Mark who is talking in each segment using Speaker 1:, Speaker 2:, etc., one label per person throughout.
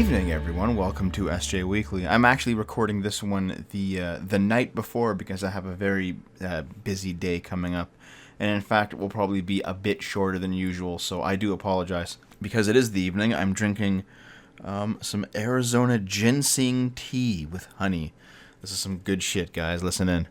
Speaker 1: evening, everyone. Welcome to SJ Weekly. I'm actually recording this one the night before because I have a very busy day coming up, and in fact, it will probably be a bit shorter than usual. So I do apologize because it is the evening. I'm drinking some Arizona ginseng tea with honey. This is some good shit, guys. Listen in.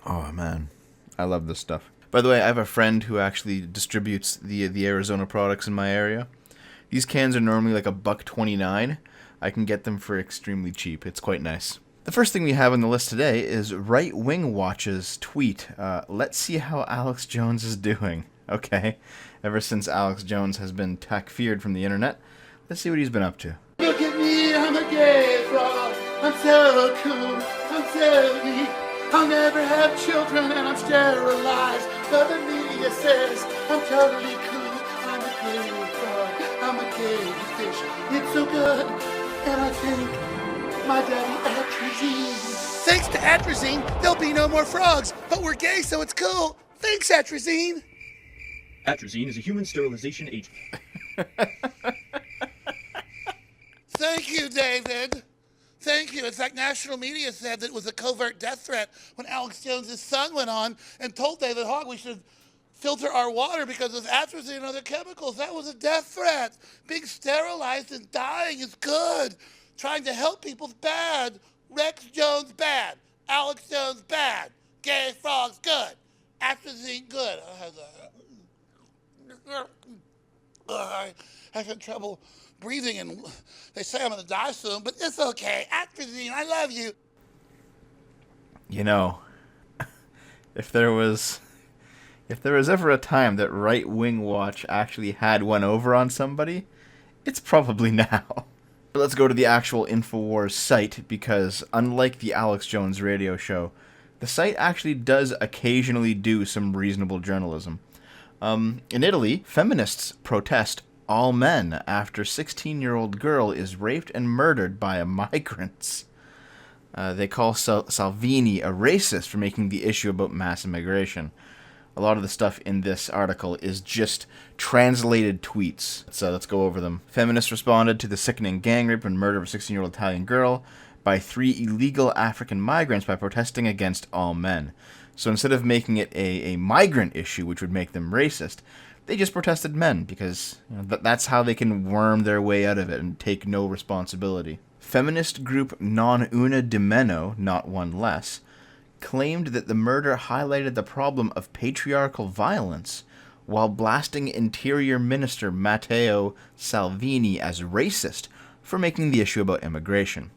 Speaker 1: Oh man, I love this stuff. By the way, I have a friend who actually distributes the Arizona products in my area. These cans are normally like $1.29. I can get them for extremely cheap. It's quite nice. The first thing we have on the list today is Right Wing Watch's tweet. Let's see how Alex Jones is doing. Okay, ever since Alex Jones has been takfired from the internet, let's see what he's been up to.
Speaker 2: Look at me, I'm a gay frog. I'm so cool, I'm so neat. I'll never have children and I'm sterilized. But the media says I'm totally cool. I'm a gay frog, I'm a gay fish. It's so good, and I think my daddy atrazine. Thanks to atrazine, there'll be no more frogs. But we're gay, so it's cool. Thanks, atrazine.
Speaker 3: Atrazine is a human sterilization agent.
Speaker 2: Thank you, David. Thank you. In fact, national media said that it was a covert death threat when Alex Jones' son went on and told David Hogg we should filter our water because of atrazine and other chemicals. That was a death threat. Being sterilized and dying is good. Trying to help people's bad. Rex Jones bad. Alex Jones bad. Gay frogs good. Atrazine good. I have trouble breathing, and they say I'm gonna die soon, but it's okay. Atrazine, I love you.
Speaker 1: You know, if there was ever a time that Right Wing Watch actually had one over on somebody, it's probably now. But let's go to the actual InfoWars site, because unlike the Alex Jones radio show, the site actually does occasionally do some reasonable journalism. In Italy, feminists protest all men after 16-year-old girl is raped and murdered by migrants. They call Salvini a racist for making the issue about mass immigration. A lot of the stuff in this article is just translated tweets. So let's go over them. Feminists responded to the sickening gang rape and murder of a 16-year-old Italian girl by 3 illegal African migrants by protesting against all men. So instead of making it a migrant issue, which would make them racist, they just protested men because that's how they can worm their way out of it and take no responsibility. Feminist group Non Una di Meno, not one less, claimed that the murder highlighted the problem of patriarchal violence while blasting Interior Minister Matteo Salvini as racist for making the issue about immigration.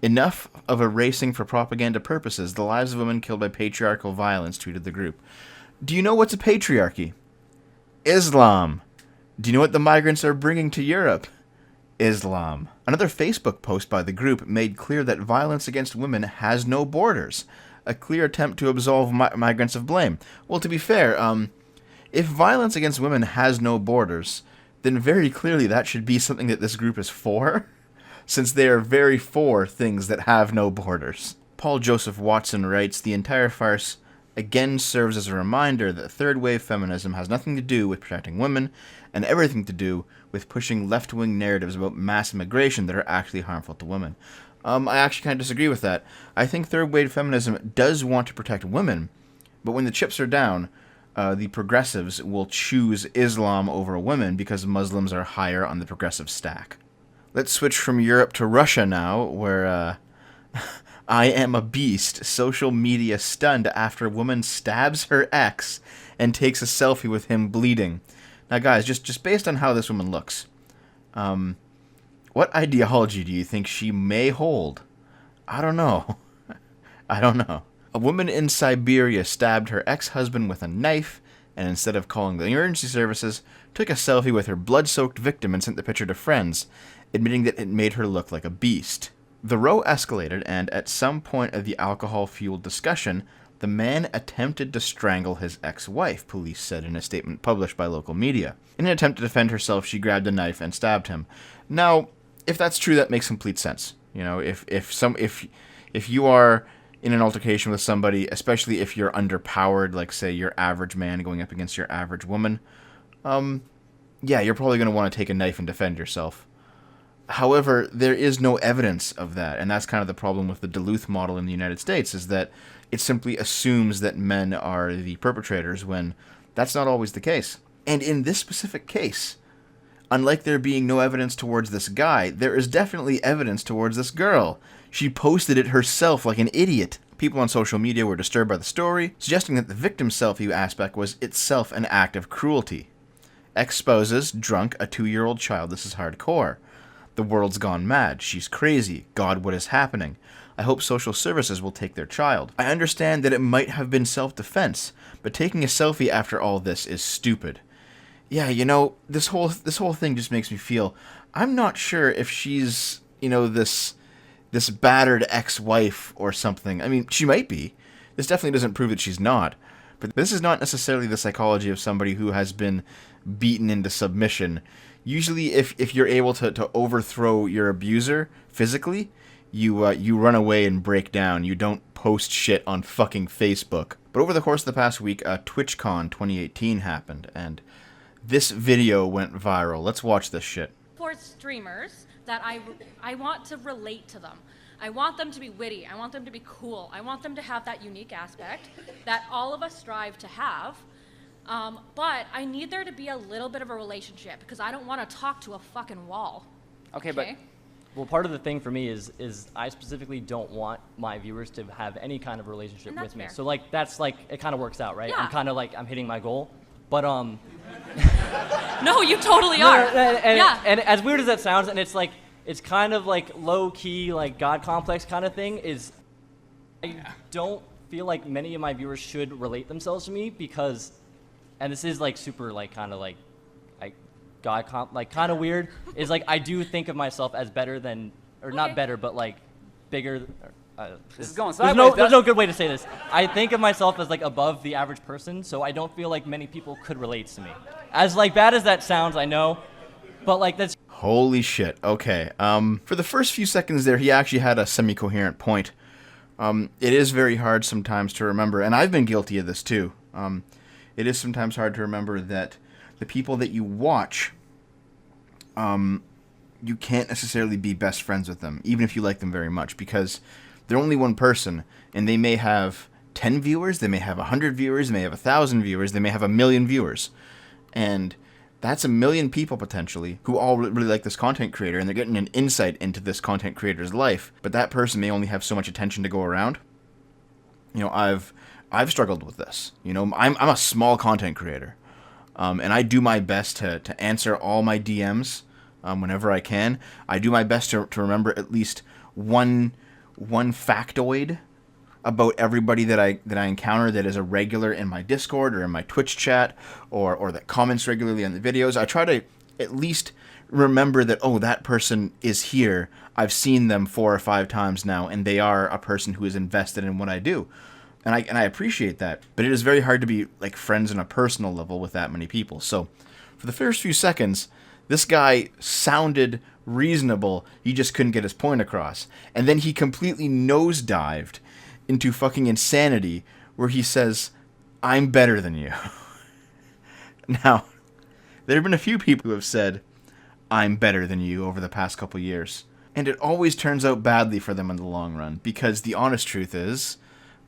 Speaker 1: Enough of erasing for propaganda purposes the lives of women killed by patriarchal violence, tweeted the group. Do you know what's a patriarchy? Islam. Do you know what the migrants are bringing to Europe? Islam. Another Facebook post by the group made clear that violence against women has no borders, a clear attempt to absolve migrants of blame. Well, to be fair, if violence against women has no borders, then very clearly that should be something that this group is for, since they are very for things that have no borders. Paul Joseph Watson writes, the entire farce again serves as a reminder that third-wave feminism has nothing to do with protecting women and everything to do with pushing left-wing narratives about mass immigration that are actually harmful to women. I actually kind of disagree with that. I think third-wave feminism does want to protect women, but when the chips are down, the progressives will choose Islam over women because Muslims are higher on the progressive stack. Let's switch from Europe to Russia now, where I am a beast. Social media stunned after a woman stabs her ex and takes a selfie with him bleeding. Now, guys, just based on how this woman looks, what ideology do you think she may hold? I don't know. I don't know. A woman in Siberia stabbed her ex-husband with a knife, and instead of calling the emergency services, took a selfie with her blood-soaked victim and sent the picture to friends, admitting that it made her look like a beast. The row escalated, and at some point of the alcohol-fueled discussion, the man attempted to strangle his ex-wife, police said in a statement published by local media. In an attempt to defend herself, she grabbed a knife and stabbed him. Now, if that's true, that makes complete sense. You know, if you are in an altercation with somebody, especially if you're underpowered, like say your average man going up against your average woman, yeah, you're probably going to want to take a knife and defend yourself. However, there is no evidence of that, and that's kind of the problem with the Duluth model in the United States, is that it simply assumes that men are the perpetrators when that's not always the case. And in this specific case, unlike there being no evidence towards this guy, there is definitely evidence towards this girl. She posted it herself like an idiot. People on social media were disturbed by the story, suggesting that the victim selfie aspect was itself an act of cruelty. Exposes drunk a 2-year-old child. This is hardcore. The world's gone mad. She's crazy. God, what is happening? I hope social services will take their child. I understand that it might have been self-defense, but taking a selfie after all this is stupid. Yeah, you know, this whole thing just makes me feel, I'm not sure if she's, you know, this battered ex-wife or something. I mean, she might be. This definitely doesn't prove that she's not. But this is not necessarily the psychology of somebody who has been beaten into submission. Usually, if you're able to overthrow your abuser physically, you run away and break down. You don't post shit on fucking Facebook. But over the course of the past week, TwitchCon 2018 happened, and this video went viral. Let's watch this shit.
Speaker 4: For streamers that I want to relate to them. I want them to be witty. I want them to be cool. I want them to have that unique aspect that all of us strive to have. But I need there to be a little bit of a relationship because I don't want to talk to a fucking wall.
Speaker 5: Okay, but well, part of the thing for me is I specifically don't want my viewers to have any kind of relationship with me.
Speaker 4: Fair.
Speaker 5: So like that's like it kind of works out, right?
Speaker 4: Yeah.
Speaker 5: I'm kind of like I'm hitting my goal, but
Speaker 4: No, you totally are.
Speaker 5: And as weird as that sounds, and it's kind of like low key like God complex kind of thing is I don't feel like many of my viewers should relate themselves to me because, and this is like super like kind of like God like kind of weird is like I do think of myself as better than or not better but like bigger.
Speaker 6: This is going sideways.
Speaker 5: There's no good way to say this. I think of myself as like above the average person, so I don't feel like many people could relate to me. As like bad as that sounds, I know, but like that's.
Speaker 1: Holy shit. Okay. For the first few seconds there, he actually had a semi-coherent point. It is very hard sometimes to remember, and I've been guilty of this too. It is sometimes hard to remember that the people that you watch, you can't necessarily be best friends with them, even if you like them very much, because they're only one person, and they may have 10 viewers, they may have 100 viewers, they may have 1,000 viewers, they may have 1 million viewers. And that's 1 million people, potentially, who all really like this content creator, and they're getting an insight into this content creator's life, but that person may only have so much attention to go around. You know, I've struggled with this. You know, I'm a small content creator, and I do my best to answer all my DMs whenever I can. I do my best to remember at least one factoid about everybody that I encounter that is a regular in my Discord or in my Twitch chat or that comments regularly on the videos. I try to at least remember that, oh, that person is here. I've seen them 4 or 5 times now, and they are a person who is invested in what I do. And I appreciate that, but it is very hard to be like friends on a personal level with that many people. So for the first few seconds, this guy sounded reasonable. He just couldn't get his point across. And then he completely nosedived into fucking insanity where he says, I'm better than you. Now, there have been a few people who have said, I'm better than you over the past couple years. And it always turns out badly for them in the long run, because the honest truth is,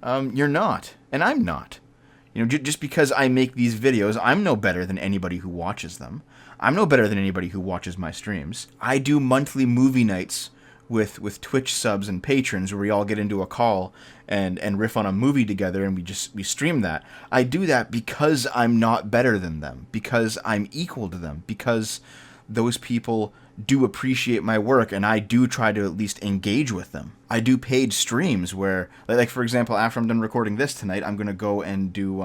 Speaker 1: you're not, and I'm not. You know, just because I make these videos, I'm no better than anybody who watches them. I'm no better than anybody who watches my streams. I do monthly movie nights with Twitch subs and patrons where we all get into a call and riff on a movie together, and we stream that. I do that because I'm not better than them, because I'm equal to them, because those people do appreciate my work, and I do try to at least engage with them. I do paid streams where, like for example, after I'm done recording this tonight, I'm going to go and do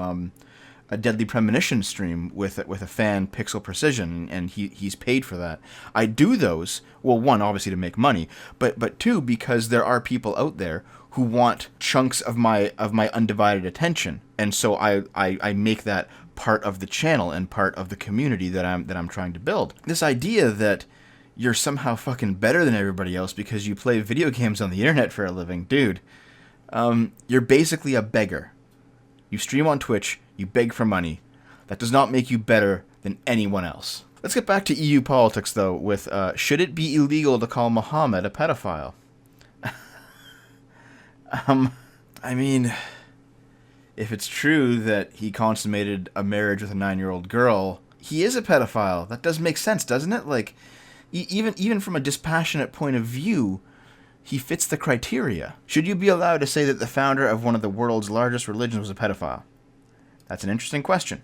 Speaker 1: a Deadly Premonition stream with a fan, Pixel Precision, and he's paid for that. I do those, well, one, obviously to make money, but two, because there are people out there who want chunks of my undivided attention, and so I make that part of the channel and part of the community that I'm trying to build. This idea that you're somehow fucking better than everybody else because you play video games on the internet for a living, dude. You're basically a beggar. You stream on Twitch, you beg for money. That does not make you better than anyone else. Let's get back to EU politics, though, with should it be illegal to call Muhammad a pedophile? I mean, if it's true that he consummated a marriage with a 9-year-old girl, he is a pedophile. That does make sense, doesn't it? Like, even from a dispassionate point of view, he fits the criteria. Should you be allowed to say that the founder of one of the world's largest religions was a pedophile? That's an interesting question.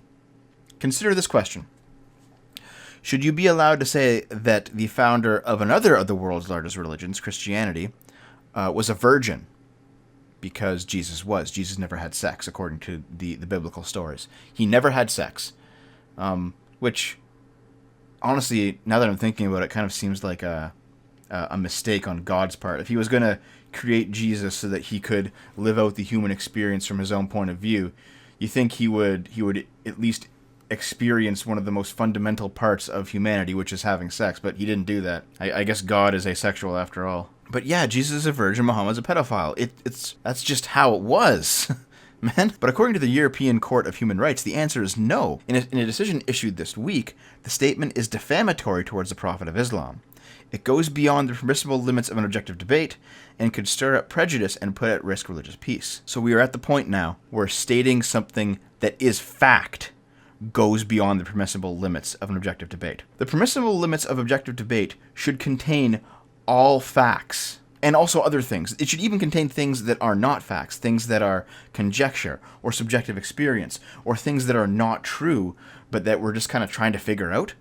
Speaker 1: Consider this question. Should you be allowed to say that the founder of another of the world's largest religions, Christianity, was a virgin? Because Jesus was. Jesus never had sex, according to the biblical stories. He never had sex. Which, honestly, now that I'm thinking about it, kind of seems like a mistake on God's part. If he was going to create Jesus so that he could live out the human experience from his own point of view, you think he would at least experience one of the most fundamental parts of humanity, which is having sex, but he didn't do that. I guess God is asexual after all. But yeah, Jesus is a virgin, Muhammad's a pedophile. That's just how it was. Man. But according to the European Court of Human Rights, the answer is no. In a decision issued this week, the statement is defamatory towards the Prophet of Islam. It goes beyond the permissible limits of an objective debate and could stir up prejudice and put at risk religious peace. So we are at the point now where stating something that is fact goes beyond the permissible limits of an objective debate. The permissible limits of objective debate should contain all facts and also other things. It should even contain things that are not facts, things that are conjecture or subjective experience, or things that are not true but that we're just kind of trying to figure out.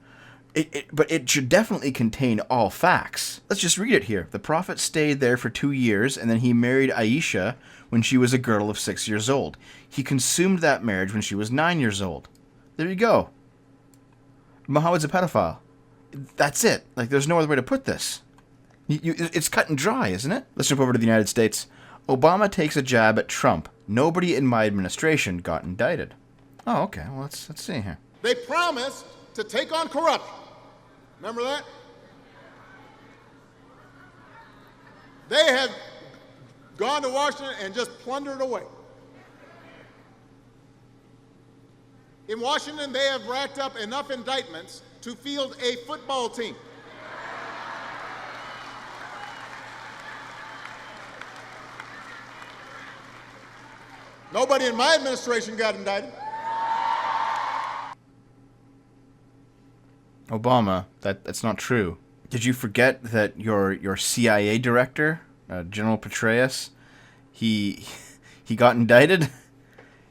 Speaker 1: But it should definitely contain all facts. Let's just read it here. The Prophet stayed there for 2 years, and then he married Aisha when she was a girl of 6 years old. He consumed that marriage when she was 9 years old. There you go. Muhammad's a pedophile. That's it. Like, there's no other way to put this. It's cut and dry, isn't it? Let's jump over to the United States. Obama takes a jab at Trump. Nobody in my administration got indicted. Oh, okay. Well, let's see here.
Speaker 7: They promised to take on corruption. Remember that? They had gone to Washington and just plundered away. In Washington, they have racked up enough indictments to field a football team. Nobody in my administration got indicted.
Speaker 1: Obama, that's not true. Did you forget that your CIA director, General Petraeus, he got indicted?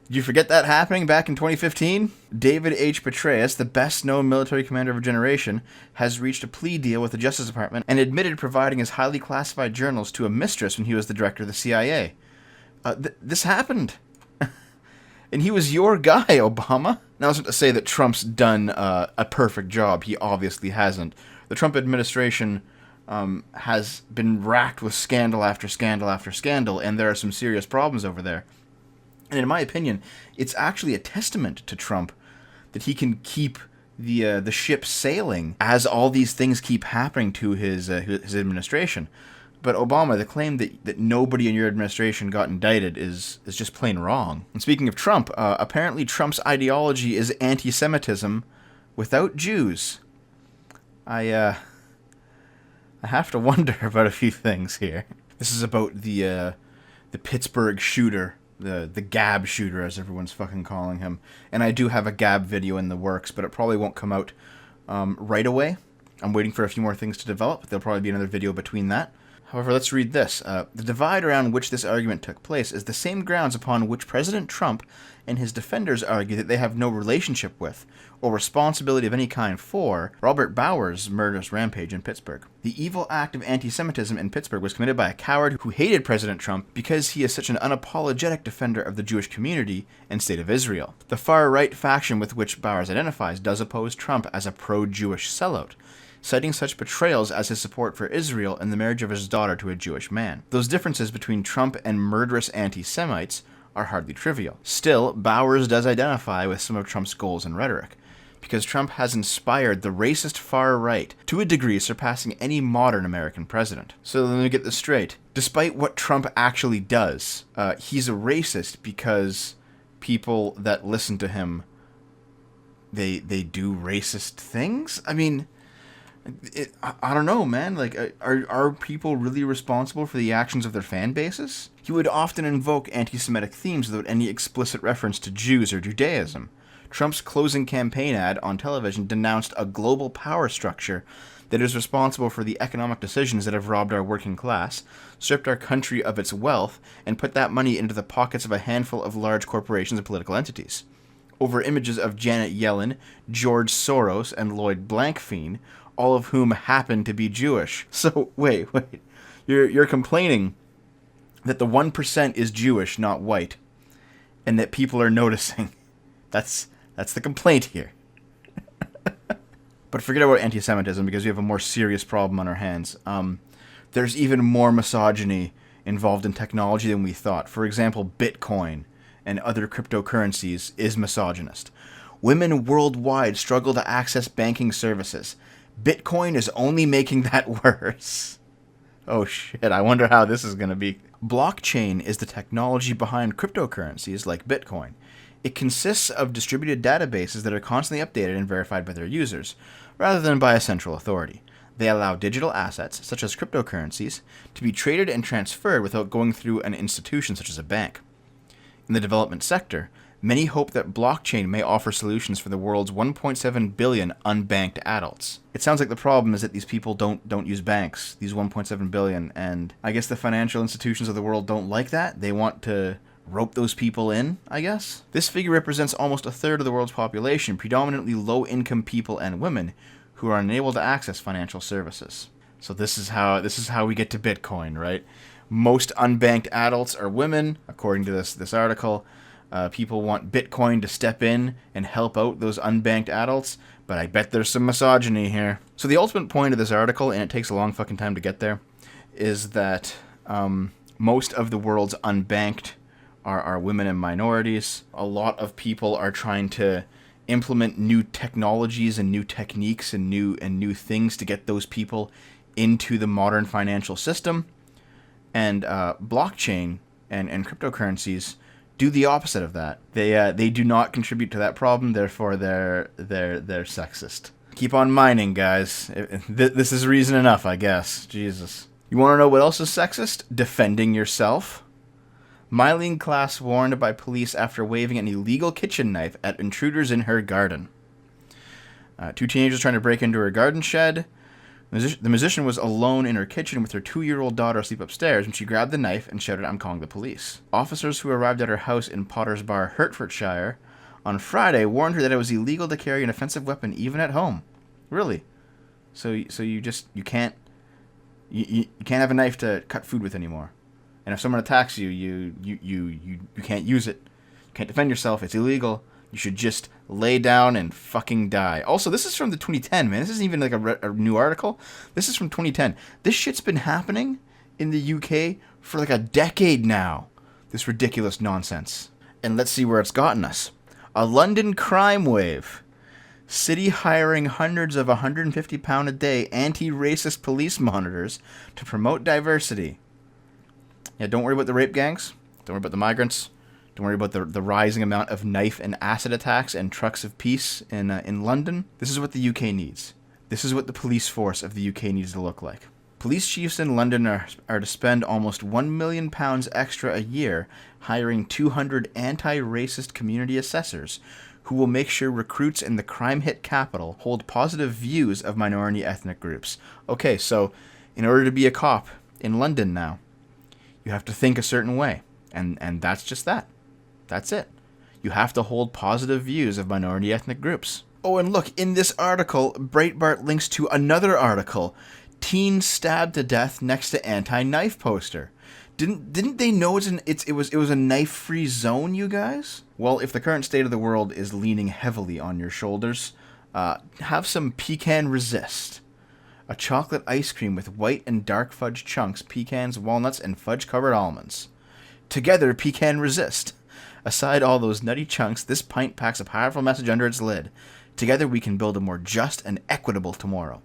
Speaker 1: Did you forget that happening back in 2015? David H. Petraeus, the best-known military commander of a generation, has reached a plea deal with the Justice Department and admitted providing his highly classified journals to a mistress when he was the director of the CIA. This happened. And he was your guy, Obama. Now, it's not to say that Trump's done a perfect job. He obviously hasn't. The Trump administration has been racked with scandal after scandal after scandal, and there are some serious problems over there. And in my opinion, it's actually a testament to Trump that he can keep the ship sailing as all these things keep happening to his administration. But Obama, the claim that nobody in your administration got indicted is just plain wrong. And speaking of Trump, apparently Trump's ideology is anti-Semitism without Jews. I have to wonder about a few things here. This is about the Pittsburgh shooter, the Gab shooter, as everyone's fucking calling him. And I do have a Gab video in the works, but it probably won't come out right away. I'm waiting for a few more things to develop. There'll probably be another video between that. However, let's read this. The divide around which this argument took place is the same grounds upon which President Trump and his defenders argue that they have no relationship with, or responsibility of any kind for, Robert Bowers' murderous rampage in Pittsburgh. The evil act of anti-Semitism in Pittsburgh was committed by a coward who hated President Trump because he is such an unapologetic defender of the Jewish community and state of Israel. The far-right faction with which Bowers identifies does oppose Trump as a pro-Jewish sellout, citing such betrayals as his support for Israel and the marriage of his daughter to a Jewish man. Those differences between Trump and murderous anti-Semites are hardly trivial. Still, Bowers does identify with some of Trump's goals and rhetoric. because Trump has inspired the racist far right to a degree surpassing any modern American president. So let me get this straight. Despite what Trump actually does, he's a racist because people that listen to him, they do racist things? I mean, I don't know, man. Like, are people really responsible for the actions of their fan bases? He would often invoke anti-Semitic themes without any explicit reference to Jews or Judaism. Trump's closing campaign ad on television denounced a global power structure that is responsible for the economic decisions that have robbed our working class, stripped our country of its wealth, and put that money into the pockets of a handful of large corporations and political entities. Over images of Janet Yellen, George Soros, and Lloyd Blankfein, all of whom happen to be Jewish. So, wait. You're complaining that the 1% is Jewish, not white, and that people are noticing. That's the complaint here. But forget about anti-Semitism, because we have a more serious problem on our hands. There's even more misogyny involved in technology than we thought. For example, Bitcoin and other cryptocurrencies is misogynist. Women worldwide struggle to access banking services. Bitcoin is only making that worse. Oh shit, I wonder how this is going to be. Blockchain is the technology behind cryptocurrencies like Bitcoin. It consists of distributed databases that are constantly updated and verified by their users, rather than by a central authority. They allow digital assets, such as cryptocurrencies, to be traded and transferred without going through an institution such as a bank. In the development sector, many hope that blockchain may offer solutions for the world's 1.7 billion unbanked adults. It sounds like the problem is that these people don't use banks, these 1.7 billion, and I guess the financial institutions of the world don't like that. They want to rope those people in, I guess. This figure represents almost a third of the world's population, predominantly low-income people and women who are unable to access financial services. So this is how we get to Bitcoin, right? Most unbanked adults are women, according to this article. People want Bitcoin to step in and help out those unbanked adults, but I bet there's some misogyny here. So the ultimate point of this article, and it takes a long fucking time to get there, is that most of the world's unbanked are women and minorities. A lot of people are trying to implement new technologies and new techniques and new things to get those people into the modern financial system. And blockchain and cryptocurrencies do the opposite of that. They do not contribute to that problem, therefore they're sexist. Keep on mining, guys. This is reason enough, I guess. Jesus. You want to know what else is sexist? Defending yourself. Mylene Klass warned by police after waving an illegal kitchen knife at intruders in her garden. Two teenagers trying to break into her garden shed. The musician was alone in her kitchen with her 2-year-old daughter asleep upstairs when she grabbed the knife and shouted, "I'm calling the police." Officers who arrived at her house in Potters Bar, Hertfordshire, on Friday warned her that it was illegal to carry an offensive weapon even at home. Really? So you can't have a knife to cut food with anymore. And if someone attacks you, you can't use it. You can't defend yourself. It's illegal. You should just lay down and fucking die. Also, this is from the 2010, man. This isn't even like a new article. This is from 2010. This shit's been happening in the UK for like a decade now. This ridiculous nonsense. And let's see where it's gotten us. A London crime wave. City hiring hundreds of 150-pound a day anti-racist police monitors to promote diversity. Yeah, don't worry about the rape gangs. Don't worry about the migrants. Don't worry about the rising amount of knife and acid attacks and trucks of peace in London. This is what the UK needs. This is what the police force of the UK needs to look like. Police chiefs in London are to spend almost £1 million extra a year hiring 200 anti-racist community assessors who will make sure recruits in the crime-hit capital hold positive views of minority ethnic groups. Okay, so in order to be a cop in London now, you have to think a certain way, and that's just that. That's it. You have to hold positive views of minority ethnic groups. Oh, and look, in this article, Breitbart links to another article, Teen Stabbed to Death Next to Anti-Knife Poster. Didn't they know it was a knife-free zone, you guys? Well, if the current state of the world is leaning heavily on your shoulders, have some Pecan Resist. A chocolate ice cream with white and dark fudge chunks, pecans, walnuts, and fudge-covered almonds. Together, Pecan Resist. Aside all those nutty chunks, this pint packs a powerful message under its lid. Together we can build a more just and equitable tomorrow.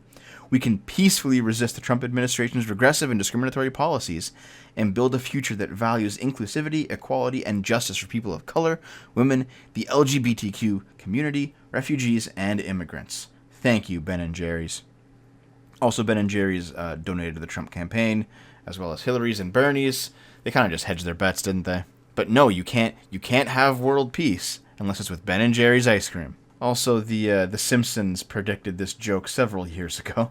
Speaker 1: We can peacefully resist the Trump administration's regressive and discriminatory policies and build a future that values inclusivity, equality, and justice for people of color, women, the LGBTQ community, refugees, and immigrants. Thank you, Ben & Jerry's. Also, Ben & Jerry's donated to the Trump campaign, as well as Hillary's and Bernie's. They kind of just hedged their bets, didn't they? But no, you can't have world peace unless it's with Ben & Jerry's ice cream. Also, the Simpsons predicted this joke several years ago.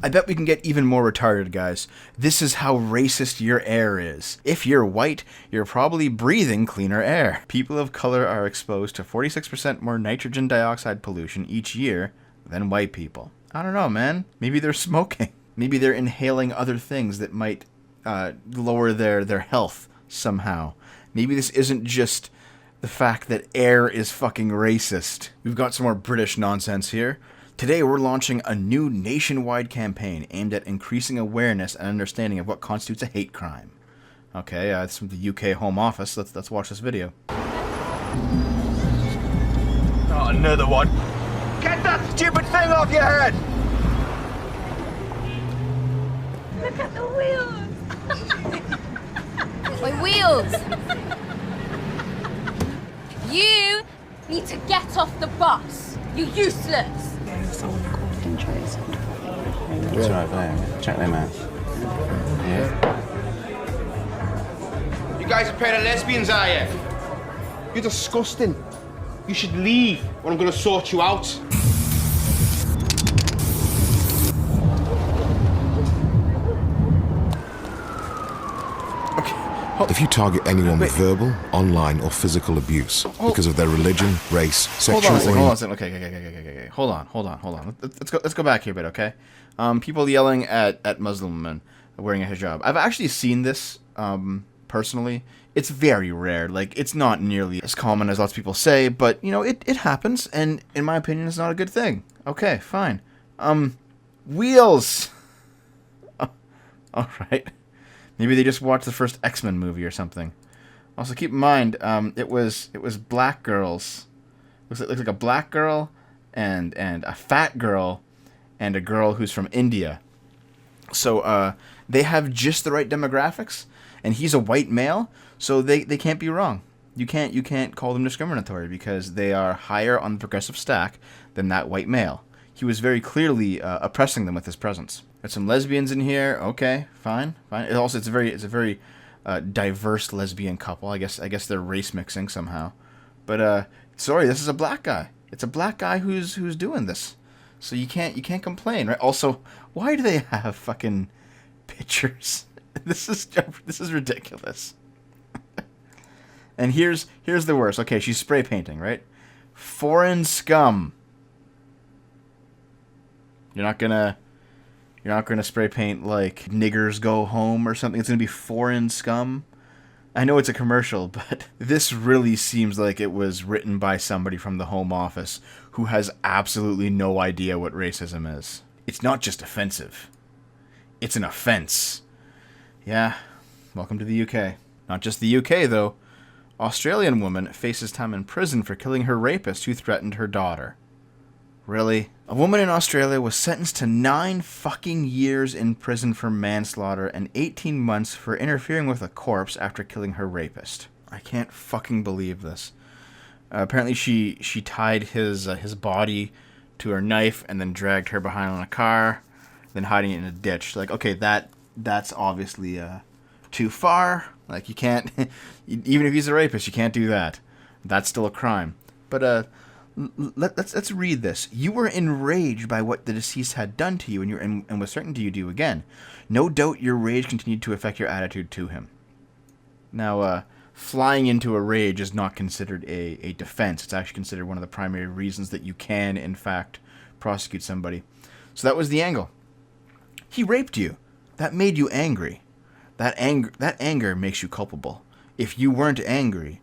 Speaker 1: I bet we can get even more retarded, guys. This is how racist your air is. If you're white, you're probably breathing cleaner air. People of color are exposed to 46% more nitrogen dioxide pollution each year than white people. I don't know, man. Maybe they're smoking. Maybe they're inhaling other things that might lower their health somehow. Maybe this isn't just the fact that air is fucking racist. We've got some more British nonsense here. Today we're launching a new nationwide campaign aimed at increasing awareness and understanding of what constitutes a hate crime. Okay, it's from the UK Home Office. Let's watch this video.
Speaker 8: Oh, another one. Get that stupid thing off your head!
Speaker 9: Look at the wheels! My wheels! You need to get off the bus. You're useless.
Speaker 10: Someone called and Trace.
Speaker 11: It's right there. Check them out. Yeah.
Speaker 8: You guys a pair of lesbians, are you? You're disgusting. You should leave, or I'm gonna sort you out.
Speaker 12: If you target anyone with verbal, online, or physical abuse because of their religion, race, sexual orientation...
Speaker 1: Hold on a second. Okay. Hold on. Let's go back here a bit, okay? People yelling at Muslim women wearing a hijab. I've actually seen this, personally. It's very rare. Like, it's not nearly as common as lots of people say, but, you know, it happens, and in my opinion, it's not a good thing. Okay, fine. Wheels! Alright. Maybe they just watched the first X-Men movie or something. Also, keep in mind, it was black girls. It looks like a black girl and a fat girl and a girl who's from India. So they have just the right demographics, and he's a white male, so they can't be wrong. You can't call them discriminatory because they are higher on the progressive stack than that white male. He was very clearly oppressing them with his presence. There's some lesbians in here. Okay, fine. It's a very diverse lesbian couple. I guess they're race mixing somehow. But sorry, this is a black guy. It's a black guy who's doing this. So you can't complain, right? Also, why do they have fucking pictures? This is ridiculous. And here's the worst. Okay, she's spray painting, right? Foreign scum. You're not gonna spray paint like niggers go home or something. It's gonna be foreign scum. I know it's a commercial, but this really seems like it was written by somebody from the Home Office who has absolutely no idea what racism is. It's not just offensive. It's an offense. Yeah, welcome to the UK. Not just the UK, though. Australian woman faces time in prison for killing her rapist who threatened her daughter. Really? A woman in Australia was sentenced to 9 fucking years in prison for manslaughter and 18 months for interfering with a corpse after killing her rapist. I can't fucking believe this. Apparently she tied his body to her knife and then dragged her behind on a car, then hiding it in a ditch. Like, okay, that's obviously too far. Like, you can't, even if he's a rapist, you can't do that. That's still a crime. But let's read this. You were enraged by what the deceased had done to you, and was certain to do again. No doubt your rage continued to affect your attitude to him. Now, flying into a rage is not considered a defense. It's actually considered one of the primary reasons that you can, in fact, prosecute somebody. So that was the angle. He raped you. That made you angry. That anger makes you culpable. If you weren't angry,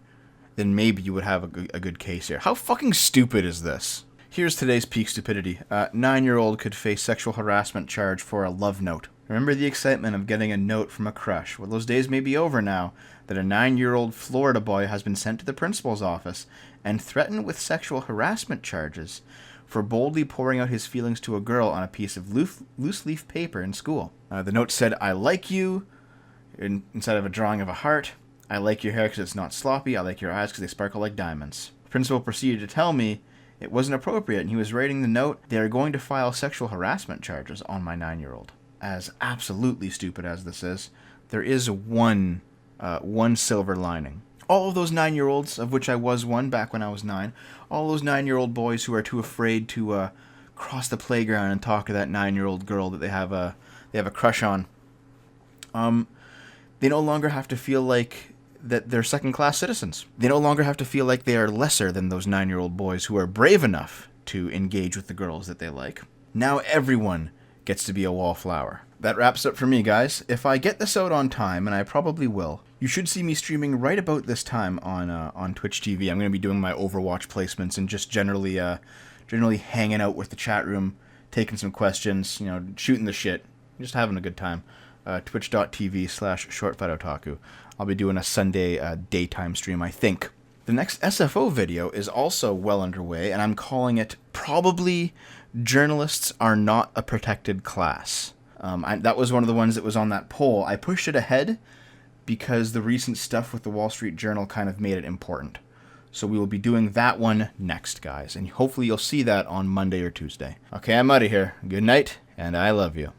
Speaker 1: then maybe you would have a good case here. How fucking stupid is this? Here's today's peak stupidity. 9-year-old could face sexual harassment charge for a love note. Remember the excitement of getting a note from a crush. Well, those days may be over now that a 9-year-old Florida boy has been sent to the principal's office and threatened with sexual harassment charges for boldly pouring out his feelings to a girl on a piece of loose leaf paper in school. The note said, "I like you," inside of a drawing of a heart. "I like your hair because it's not sloppy. I like your eyes because they sparkle like diamonds." The principal proceeded to tell me it wasn't appropriate, and he was writing the note, "They are going to file sexual harassment charges on my 9-year-old. As absolutely stupid as this is, there is one silver lining. All of those 9-year-olds, of which I was one back when I was 9, all those 9-year-old boys who are too afraid to cross the playground and talk to that 9-year-old girl that they have a crush on, they no longer have to feel like that they're second-class citizens. They no longer have to feel like they are lesser than those 9-year-old boys who are brave enough to engage with the girls that they like. Now everyone gets to be a wallflower." That wraps up for me, guys. If I get this out on time, and I probably will, you should see me streaming right about this time on Twitch TV. I'm going to be doing my Overwatch placements and just generally hanging out with the chat room, taking some questions, shooting the shit, just having a good time. Twitch.tv/shortfightotaku. I'll be doing a Sunday daytime stream, I think. The next SFO video is also well underway, and I'm calling it Probably Journalists Are Not a Protected Class. That was one of the ones that was on that poll. I pushed it ahead because the recent stuff with the Wall Street Journal kind of made it important. So we will be doing that one next, guys, and hopefully you'll see that on Monday or Tuesday. Okay, I'm out of here. Good night, and I love you.